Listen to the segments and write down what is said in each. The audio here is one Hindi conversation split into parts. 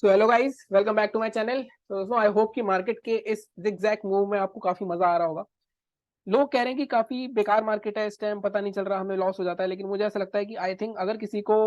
So hello guys, welcome back to my channel. तो दोस्तों, आई होप कि मार्केट के इस जिगजैग मूव में आपको काफी मजा आ रहा होगा। लोग कह रहे हैं कि काफी बेकार मार्केट है, इस टाइम पता नहीं चल रहा, हमें लॉस हो जाता है। लेकिन मुझे ऐसा लगता है कि आई थिंक अगर किसी को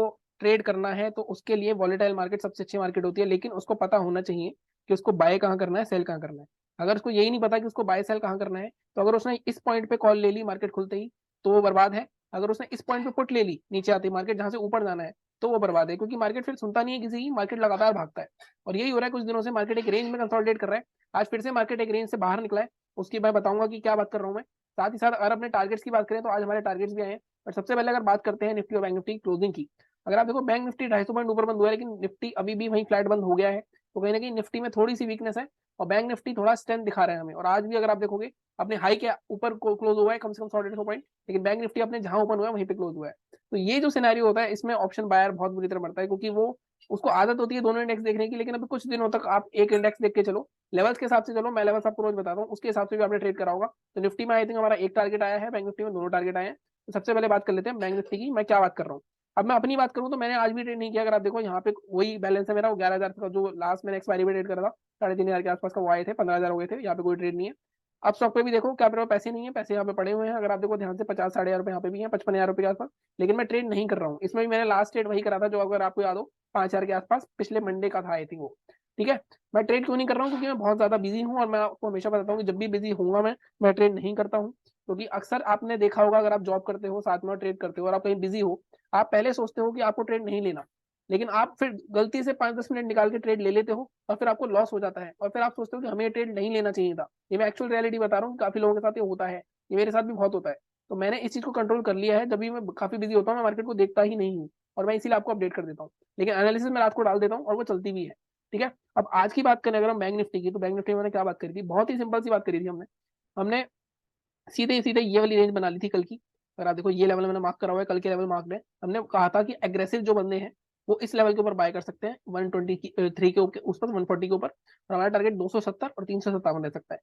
ट्रेड करना है तो उसके लिए वॉलेटाइल मार्केट सबसे अच्छी मार्केट होती है, लेकिन उसको पता होना चाहिए कि उसको बाय कहाँ करना है, सेल कहाँ करना है। अगर उसको यही नहीं पता कि उसको बाय सेल कहाँ करना है, तो अगर उसने इस पॉइंट पे कॉल ले ली मार्केट खुलते ही, तो वो बर्बाद है। अगर उसने इस पॉइंट पे पुट ले ली नीचे आती मार्केट जहां से ऊपर जाना है, तो वो बर्बाद है, क्योंकि मार्केट फिर सुनता नहीं है किसी की, मार्केट लगातार भागता है। और यही हो रहा है कुछ दिनों से, मार्केट एक रेंज में कंसोलिडेट कर रहा है। आज फिर से मार्केट एक रेंज से बाहर निकला है, उसकी मैं बताऊंगा कि क्या बात कर रहा हूँ मैं। साथ ही साथ अगर अपने टारगेट्स की बात करें तो आज हमारे टारगेट्स भी आए हैं। पर सबसे पहले अगर बात करते हैं निफ्टी और बैंक निफ्टी क्लोजिंग की। अगर आप देखो, बैंक निफ्टी 250 पॉइंट ऊपर बंद हुआ है, लेकिन निफ्टी अभी भी वहीं फ्लैट बंद हो गया है। तो कहीं ना कहीं निफ्टी में थोड़ी सी वीकनेस है, और बैंक निफ्टी थोड़ा स्ट्रेंथ दिखा रहे हैं हमें। और आज भी अगर आप देखोगे, अपने हाई के ऊपर क्लोज हुआ है कम से कम 100-150 पॉइंट, लेकिन बैंक निफ्टी अपने जहां ओपन हुआ है वहीं पे क्लोज हुआ है। तो ये जो सिनेरियो होता है, इसमें ऑप्शन बायर बहुत बुरी तरह मरता है, क्योंकि वो उसको आदत होती है दोनों इंडेक्स देखने की। लेकिन अभी कुछ दिनों तक आप एक इंडेक्स देख के चलो, लेवल्स के हिसाब से चलो, मैं लेवल्स आपको रोज बताता हूँ, उसके हिसाब से भी आपने ट्रेड करा होगा। तो निफ्टी में आई थिंक हमारा एक टारगेट आया है, बैंक निफ्टी में दोनों टारगेट आए हैं। तो सबसे पहले बात कर लेते हैं बैंक निफ्टी की, मैं क्या बात कर रहा हूँ। अब मैं अपनी बात करूँ तो मैंने आज भी ट्रेड नहीं किया। अगर आप देखो, यहाँ पे वही बैलेंस है मेरा, वो 11,000 का, जो लास्ट मैंने एक्सपायरी में ट्रेड करा था 3,500 के आसपास का, वो आए थे 15,000 हो गए थे। यहाँ पे कोई ट्रेड नहीं है। अब स्टॉक पे भी देखो, क्या मेरे पैसे नहीं है, पैसे यहाँ पे पड़े हुए हैं। अगर आप देखो ध्यान से, 50-60,000 रुपए यहाँ पे भी है, 55,000 रुपए के आसपास। लेकिन मैं ट्रेड नहीं कर रहा हूँ इसमें भी। मैंने लास्ट ट्रेड वही करा था जो, अगर आपको याद हो, 5,000 के आसपास पिछले मंडे का था आई थिंक वो। ठीक है। मैं ट्रेड क्यों नहीं कर रहा हूँ? क्योंकि मैं बहुत ज्यादा बिजी हूँ, और मैं आपको हमेशा बताता हूँ कि जब भी बिजी हूँ मैं ट्रेड नहीं करता हूँ। क्योंकि अक्सर आपने देखा होगा, अगर आप जॉब करते हो साथ में ट्रेड करते हो और आप कहीं बिजी हो, आप पहले सोचते हो कि आपको ट्रेड नहीं लेना, लेकिन आप फिर गलती से 5-10 मिनट निकाल के ट्रेड ले लेते हो, और फिर आपको लॉस हो जाता है, और फिर आप सोचते हो कि हमें ट्रेड नहीं लेना चाहिए था। ये मैं एक्चुअल रियलिटी बता रहा हूँ, काफी लोगों के साथ ये होता है, ये मेरे साथ भी बहुत होता है। तो मैंने इस चीज को कंट्रोल कर लिया है, जब भी मैं काफी बिजी होता हूँ मैं मार्केट को देखता ही नहीं हूँ, और मैं इसीलिए आपको अपडेट कर देता हूँ। लेकिन एनालिसिस में रात को डाल देता हूँ, और वो चलती भी है। ठीक है। अब आज की बात करें अगर हम बैंक निफ्टी की, तो बैंक निफ्टी में मैंने क्या बात करी थी, बहुत ही सिंपल सी बात करी थी हमने। हमने सीधे सीधे ये वाली रेंज बना ली थी कल की। अगर आप देखो, ये लेवल मैंने मार्क करा हुआ है, कल के लेवल मार्क है। हमने कहा था कि एग्रेसिव जो बंदे हैं वो इस लेवल के ऊपर बाय कर सकते हैं, 123 के उस पर, 140 के ऊपर। और हमारा टारगेट 270 और 357 रह सकता है।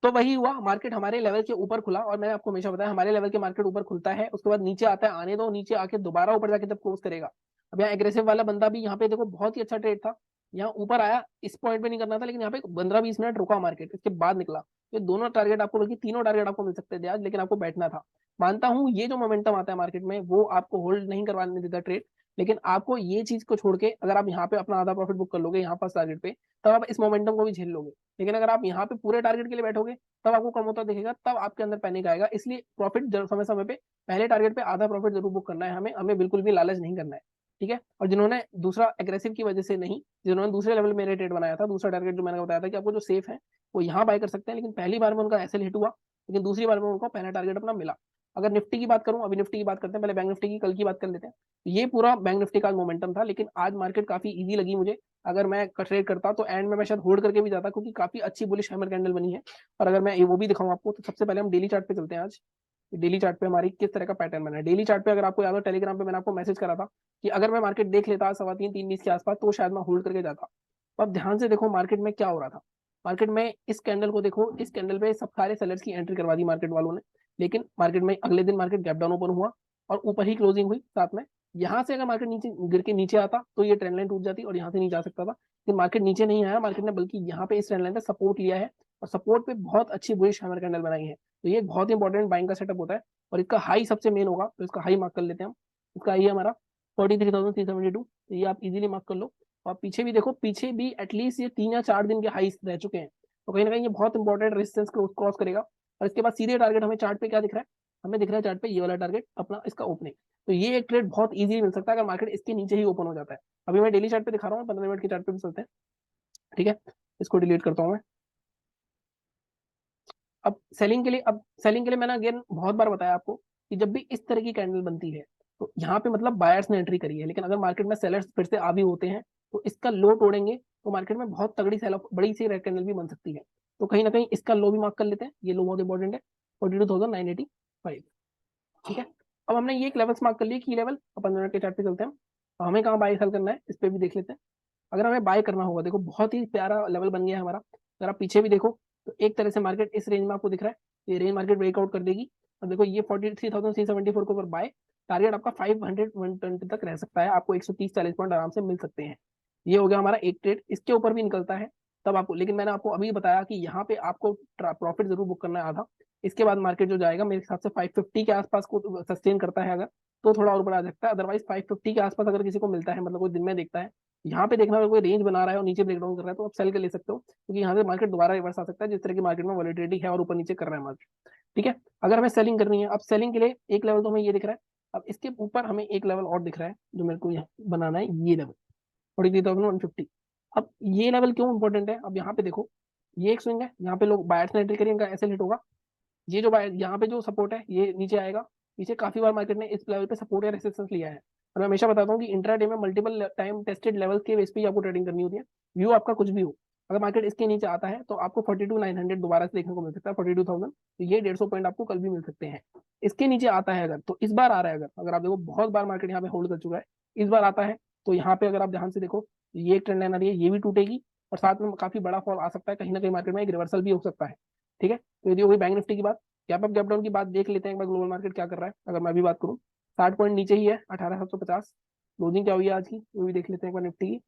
तो वही हुआ, मार्केट हमारे लेवल के ऊपर खुला। और मैंने आपको हमेशा बताया, हमारे लेवल के मार्केट ऊपर खुलता है, उसके बाद नीचे आता है, आने दो, नीचे आके दोबारा ऊपर जाके जब क्लोज करेगा। अब यहाँ एग्रेसिव वाला बंदा भी यहाँ पे देखो, बहुत ही अच्छा ट्रेड था। यहाँ ऊपर आया, इस पॉइंट पे नहीं करना था, लेकिन यहाँ पे 15-20 मिनट रुका मार्केट, इसके बाद निकला। ये दोनों टारगेट आपको, बल्कि तीनों टारगेट आपको मिल सकते थे आज, लेकिन आपको बैठना था। मानता हूँ ये जो मोमेंटम आता है मार्केट में, वो आपको होल्ड नहीं करवाने देता ट्रेड। लेकिन आपको ये चीज को छोड़ के, अगर आप यहाँ पे अपना आधा प्रॉफिट बुक कर लोगे यहाँ पास टारगेट पे, तब आप इस मोमेंटम को भी झेल लोगे। लेकिन अगर आप यहाँ पे पूरे टारगेट के लिए बैठोगे, तब आपको कम होता दिखेगा, तब आपके अंदर पैनिक आएगा। इसलिए प्रॉफिट समय समय पे, पहले टारगेट पे आधा प्रॉफिट जरूर बुक करना है हमें, हमें बिल्कुल भी लालच नहीं करना है। ठीक है। और जिन्होंने दूसरा एग्रेसिव की वजह से नहीं, जिन्होंने दूसरे लेवल में रेट बनाया था, दूसरा टारगेट जो मैंने बताया था कि आपको जो सेफ है वो यहाँ बाय कर सकते हैं, लेकिन पहली बार में उनका एसएल हिट हुआ, लेकिन दूसरी बार में उनको पहला टारगेट अपना मिला। अगर निफ्टी की बात करूं, अभी निफ्टी की बात करते हैं, पहले बैंक निफ्टी की कल की बात कर लेते हैं। ये पूरा बैंक निफ्टी का मोमेंटम था, लेकिन आज मार्केट काफी इजी लगी मुझे। अगर मैं ट्रेड करता तो एंड में मैं शायद होल्ड करके भी जाता, क्योंकि काफी अच्छी बुलिश हैमर कैंडल बनी है। और अगर मैं वो भी दिखाऊं आपको, तो सबसे पहले हम डेली चार्ट पे चलते हैं आज। डेली चार्ट पे हमारी किस तरह का पैटर्न बना है। डेली चार्ट पे अगर आपको याद हो, टेलीग्राम पे मैंने आपको मैसेज करा था कि अगर मैं मार्केट देख लेता 3:15-3:20 के आसपास, तो शायद मैं होल्ड करके जाता। तो अब ध्यान से देखो मार्केट में क्या हो रहा था। मार्केट में इस कैंडल को देखो, इस कैंडल पे सब सारे सेलर्स की एंट्री करवा दी मार्केट वालों ने। लेकिन मार्केट में अगले दिन मार्केट गैप डाउन ओपन हुआ, और ऊपर ही क्लोजिंग हुई साथ में। यहाँ से अगर मार्केट नीचे गिर के नीचे आता, तो ये ट्रेंड लाइन टूट जाती और यहाँ से नहीं जा सकता था। लेकिन मार्केट नीचे नहीं आया, मार्केट ने बल्कि यहाँ पे इस ट्रेंड लाइन पे सपोर्ट लिया है, और सपोर्ट पे बहुत अच्छी बुलिश हैमर कैंडल बनाई है। तो ये एक बहुत इंपॉर्टेंट बाइंग का सेटअप होता है। और इसका हाई सबसे मेन होगा, तो इसका हाई मार्क कर लेते हैं हम। इसका हाई है हमारा 43,372, तो ये आप इजीली मार्क कर लो। और पीछे भी देखो, पीछे भी एटलीस्ट ये 3 या 4 दिन के हाई रह चुके हैं। तो कहीं ना कहीं ये बहुत इंपॉर्टेंट रेजिस्टेंस क्रॉस करेगा। और इसके बाद सीधे टारगेट हमें चार्ट पे क्या दिख रहा है, हमें दिख रहा है चार्ट पे ये वाला टारगेट अपना, इसका ओपनिंग। तो ये एक ट्रेड बहुत इजीली मिल सकता है अगर मार्केट इसके नीचे ही ओपन हो जाता है। अभी मैं डेली चार्ट पे दिखा रहा हूँ, 15 मिनट के चार्ट पे भी चलते हैं। ठीक है। इसको डिलीट करता हूँ मैं। अब सेलिंग के लिए मैंने अगेन बहुत बार बताया आपको कि जब भी इस तरह की कैंडल बनती है, तो यहाँ पे मतलब बायर्स ने एंट्री करी है। लेकिन अगर मार्केट में सेलर्स फिर से आ भी होते हैं, तो इसका लो तोड़ेंगे, तो मार्केट में बहुत तगड़ी सेल ऑफ, बड़ी सी रेड कैंडल भी बन सकती है। तो कहीं ना कहीं इसका लो भी मार्क कर लेते हैं, ये लो बहुत इंपॉर्टेंट है, 42,985। ठीक है। अब हमने ये एक लेवल्स मार्क कर लिए, की लेवल। अब 15 मिनट के चार्ट पे चलते हैं। तो हमें कहाँ बाय सेल करना है, इस पे भी देख लेते हैं। अगर हमें बाय करना होगा, देखो बहुत ही प्यारा लेवल बन गया है हमारा। अगर आप पीछे भी देखो, तो एक तरह से मार्केट इस रेंज में आपको दिख रहा है, ये रेंज मार्केट ब्रेकआउट कर देगी। और देखो, ये 43,374 के ऊपर बाय, टारगेट आपका 500-120 तक रह सकता है, आपको 130-40 पॉइंट आराम से मिल सकते हैं। ये हो गया हमारा एक ट्रेड, इसके ऊपर भी निकलता है तब आपको, लेकिन मैंने आपको अभी बताया कि यहाँ पे आपको प्रॉफिट जरूर बुक करना है आधा। इसके बाद मार्केट जो जाएगा मेरे हिसाब से 550 के आसपास को सस्टेन करता है अगर, तो थोड़ा और बढ़ा सकता है, अदरवाइज 550 के आसपास अगर किसी को मिलता है, मतलब कोई दिन में देखता है यहाँ पे देखना, अगर कोई रेंज बना रहा है और नीचे ब्रेकडाउन कर रहा है तो आप सेल के ले सकते हो, क्योंकि यहाँ से मार्केट दोबारा रिवर्स आ सकता है जिस तरह की मार्केट में वॉलिटिलिटी है और ऊपर नीचे कर रहा है मार्केट। ठीक है, अगर हमें सेलिंग करनी है, अब सेलिंग के लिए एक लेवल तो हमें ये दिख रहा है, अब इसके ऊपर हमें एक लेवल और दिख रहा है जो मेरे को यहाँ बनाना है, ये लेवल 43,150। अब ये लेवल क्यों इंपॉर्टेंट है, अब यहाँ पे देखो ये एक स्विंग है, यहाँ पे लोग बायर्स ने एंट्री करी, इनका ऐसे हिट होगा, ये जो यहाँ पे जो सपोर्ट है ये नीचे आएगा, पीछे काफी बार मार्केट ने इस लेवल पे सपोर्ट या रेसिस्टेंस लिया है। और मैं हमेशा बताता हूँ कि इंट्राडे में मल्टीपल टाइम टेस्टेड लेवल्स के बेस पे आपको ट्रेडिंग करनी होती है, व्यू आपका कुछ भी हो। अगर मार्केट इसके नीचे आता है तो आपको 42,900 दोबारा से देखने को मिल सकता है, 42,000, तो ये 150 पॉइंट आपको कल भी मिल सकते हैं। इसके नीचे आता है अगर, तो इस बार आ रहा है अगर, अगर आप देखो बहुत बार मार्केट यहाँ पे होल्ड कर चुका है, इस बार आता है तो यहाँ पे अगर आप ध्यान से देखो ये एक ट्रेंड लाइन आ रही है, ये भी टूटेगी और साथ में काफी बड़ा फॉल आ सकता है, कहीं ना कहीं मार्केट में एक रिवर्सल भी हो सकता है। ठीक है, तो यदि हो गई बैंक निफ्टी की बात। गैप अप गैप डाउन की बात देख लेते हैं एक बार, ग्लोबल मार्केट क्या कर रहा है। अगर मैं भी बात करूँ 60 पॉइंट नीचे ही है, 18,750। क्लोजिंग क्या हुई है आज की, वो भी देख लेते हैं एक बार निफ्टी की।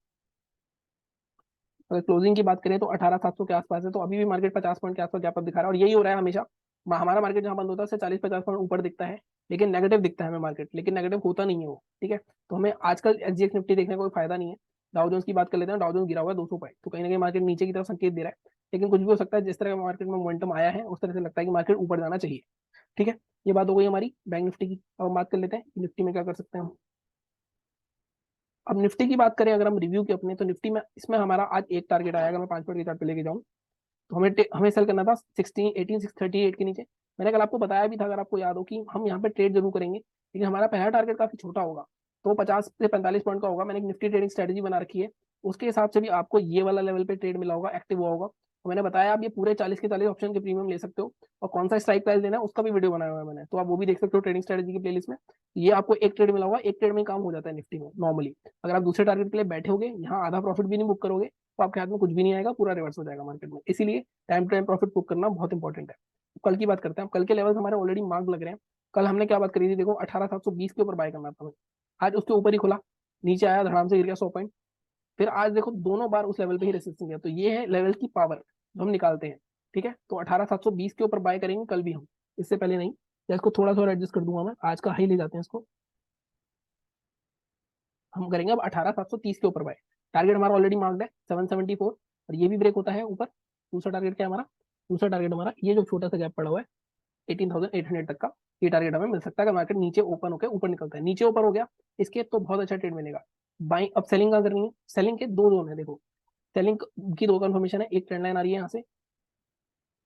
अगर क्लोजिंग की बात करें तो 18,700 के आसपास है, तो अभी भी मार्केट 50 पॉइंट के आसपास गैप अप दिखा रहा है, और यही हो रहा है हमेशा। हमारा मार्केट जहां बंद होता है उससे 40-50 पॉइंट ऊपर दिखता है, लेकिन नेगेटिव दिखता है हमें मार्केट, लेकिन नेगेटिव होता नहीं है वो। ठीक है, तो हमें आजकल एसजीएक्स निफ्टी देखने का कोई फायदा नहीं है। डाउ जोन्स की बात कर लेते हैं, डाउ जोन्स गिरा हुआ है 200 पॉइंट, तो कहीं ना कहीं मार्केट नीचे की तरफ संकेत दे रहा है, लेकिन कुछ भी हो सकता है। जिस तरह का मार्केट में मोमेंटम आया है उस तरह से लगता है कि मार्केट ऊपर जाना चाहिए। ठीक है, ये बात हो गई हमारी बैंक निफ्टी की। अब हम बात कर लेते हैं निफ्टी में क्या कर सकते हैं हम। अब निफ्टी की बात करें अगर हम रिव्यू के अपने, तो निफ्टी में इसमें हमारा आज एक टारगेट आया, अगर मैं 5 मिनट के चार्ट पे लेके जाऊँ तो हमें सेल करना था 638 के नीचे। मैंने कल आपको बताया भी था, अगर आपको याद हो, कि हम यहाँ पे ट्रेड जरूर करेंगे, लेकिन हमारा पहला टारगेट काफी छोटा होगा, तो 50 से 45 पॉइंट का होगा। मैंने एक निफ्टी ट्रेडिंग स्ट्रेटेजी बना रखी है, उसके हिसाब से भी आपको ये वाला लेवल पे ट्रेड मिला होगा, एक्टिव हुआ होगा। तो मैंने बताया आप ये पूरे 40 के 40 ऑप्शन के प्रीमियम ले सकते हो, और कौन सा स्ट्राइक प्राइस लेना है उसका भी वीडियो बनाया हुआ है मैंने, तो आप वो भी देख सकते हो ट्रेडिंग स्ट्रेटेजी की प्लेलिस्ट में। ये आपको एक ट्रेड मिला होगा, एक ट्रेड में काम हो जाता है निफ्टी में नॉर्मली। अगर आप दूसरे टारगेट के लिए बैठे होगे, यहाँ आधा प्रॉफिट भी नहीं बुक करोगे, तो आपके हाथ में कुछ भी नहीं आएगा, पूरा रिवर्स हो जाएगा मार्केट में। इसीलिए time to time profit book करना बहुत इंपॉर्टेंट है। कल की बात करते हैं, कल के लेवल्स हमारे ऑलरेडी मार्क लग रहे हैं। कल हमने क्या बात करी थी, देखो 18,720 के ऊपर बाय करना था हमें, आज उसके ऊपर ही खुला, नीचे आया, धड़ाम से गिर गया 100 पॉइंट, फिर आज देखो दोनों बार उस लेवल पे ही रेसिस्टेंस गया। तो ये है लेवल की पावर जो हम निकालते हैं। ठीक है, तो 18,720 के ऊपर बाय करेंगे कल भी हम, इससे पहले नहीं, या इसको थोड़ा सा एडजस्ट कर दूंगा मैं, आज का हाई ले जाते हैं इसको, हम करेंगे अब 18,730 के ऊपर बाय। टारगेट हमारा ऑलरेडी मार्क्ड है 774, और ये भी ब्रेक होता है ऊपर। दूसरा टारगेट क्या है हमारा, दूसरा टारगेट हमारा ये जो छोटा सा गैप पड़ा हुआ है 18,800 तक का, ये टारगेट हमें मिल सकता है अगर मार्केट नीचे ओपन होकर ऊपर निकलता है। नीचे ऊपर हो गया इसके तो बहुत अच्छा ट्रेड मिलेगा। बाइंग, अब सेलिंग कहाँ करनी है, सेलिंग के दो जोन है देखो, सेलिंग की दो कंफर्मेशन है, एक ट्रेंड लाइन आ रही है यहाँ से।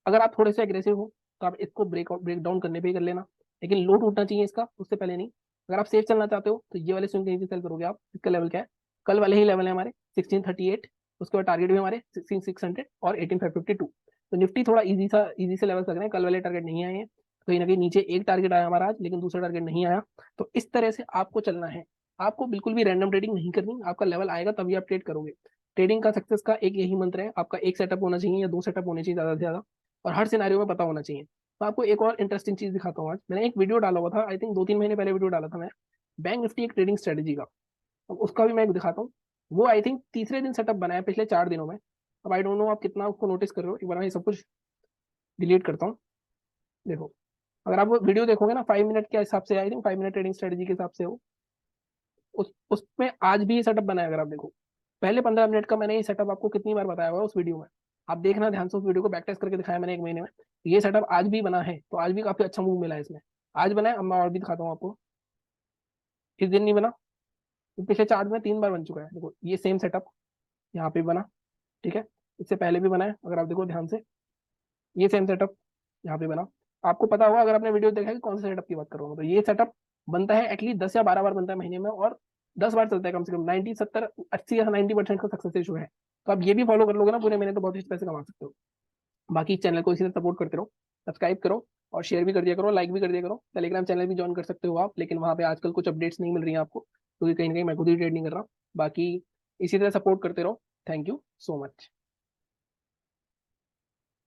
अगर आप थोड़े से एग्रेसिव हो तो आप इसको ब्रेक डाउन करने पे ही कर लेना, लेकिन लो टूटना चाहिए इसका, उससे पहले नहीं। अगर आप सेफ चलना चाहते हो तो ये वाले स्विंग के नीचे सेल करोगे आप। इसका लेवल क्या है, कल वाले ही लेवल है हमारे 1638, उसके बाद टारगेट भी हमारे 16600 और 18552। तो निफ्टी थोड़ा इजी से लेवल लग रहे हैं, कल वाले टारगेट नहीं आए हैं। कहीं ना कहीं नीचे एक टारगेट आया हमारा आज, लेकिन दूसरा टारगेट नहीं आया। तो इस तरह से आपको चलना है, आपको बिल्कुल भी रैंडम ट्रेडिंग नहीं करनी, आपका लेवल आएगा तभी आप ट्रेड करोगे। ट्रेडिंग का सक्सेस का एक यही मंत्र है, आपका एक सेटअप होना चाहिए या दो सेटअप होने चाहिए ज्यादा से ज्यादा, और हर सिनेरियो में पता होना चाहिए। तो आपको एक और इंटरेस्टिंग चीज दिखाता हूँ। आज मैंने एक वीडियो डाला हुआ था, आई थिंक 2-3 महीने पहले वीडियो डाला था मैं, बैंक निफ्टी एक ट्रेडिंग स्ट्रेटेजी का, अब उसका भी मैं दिखाता हूँ। वो आई थिंक तीसरे दिन सेटअप बनाया पिछले 4 दिनों में। अब आई डोंट नो आप कितना उसको नोटिस कर रहे हो, एक बार मैं सब कुछ डिलीट करता हूँ। देखो, अगर आप वो वीडियो देखोगे ना 5 मिनट के हिसाब से, I think 5 minute trading strategy के हिसाब से हो, उसमें आज भी ये सेटअप बनाया। अगर आप देखो पहले 15 मिनट का मैंने ये सेटअप आपको कितनी बार बताया हुआ है उस वीडियो में, आप देखना ध्यान से, उस वीडियो को बैक टेस्ट करके दिखाया मैंने 1 महीने में। ये सेटअप आज भी बना है, तो आज भी काफी अच्छा मूव मिला है इसमें, आज बना है। अब मैं और भी दिखाता हूँ आपको, इस दिन नहीं बना, तो पिछले 4 में 3 बार बन चुका है। देखो ये सेम सेटअप यहाँ पे बना, ठीक है, इससे पहले भी बना है, अगर आप देखो ध्यान से, ये सेम सेटअप यहाँ पे बना। आपको पता होगा अगर आपने वीडियो देखा है कि कौन सा सेटअप की बात कर रहा हूँ, तो ये सेटअप बनता है एटलीस्ट 10 या 12 बार बनता है महीने में, और 10 बार चलता है कम से कम। 90 70 80 या 90% का सक्सेस रेशो है। तो आप ये भी फॉलो कर लोगे ना पूरे महीने, तो बहुत ही पैसे कमा सकते हो। बाकी चैनल को इसी तरह सपोर्ट करते रहो, सब्सक्राइब करो और शेयर भी कर दिया करो, लाइक भी कर दिया करो। टेलीग्राम चैनल भी ज्वाइन कर सकते हो आप, लेकिन वहाँ पे आजकल कुछ अपडेट्स नहीं मिल रही हैं आपको, क्योंकि कहीं ना कहीं मैं खुद ही ट्रेड नहीं कर रहा हूँ। बाकी इसी तरह सपोर्ट करते रहो। Thank you so much.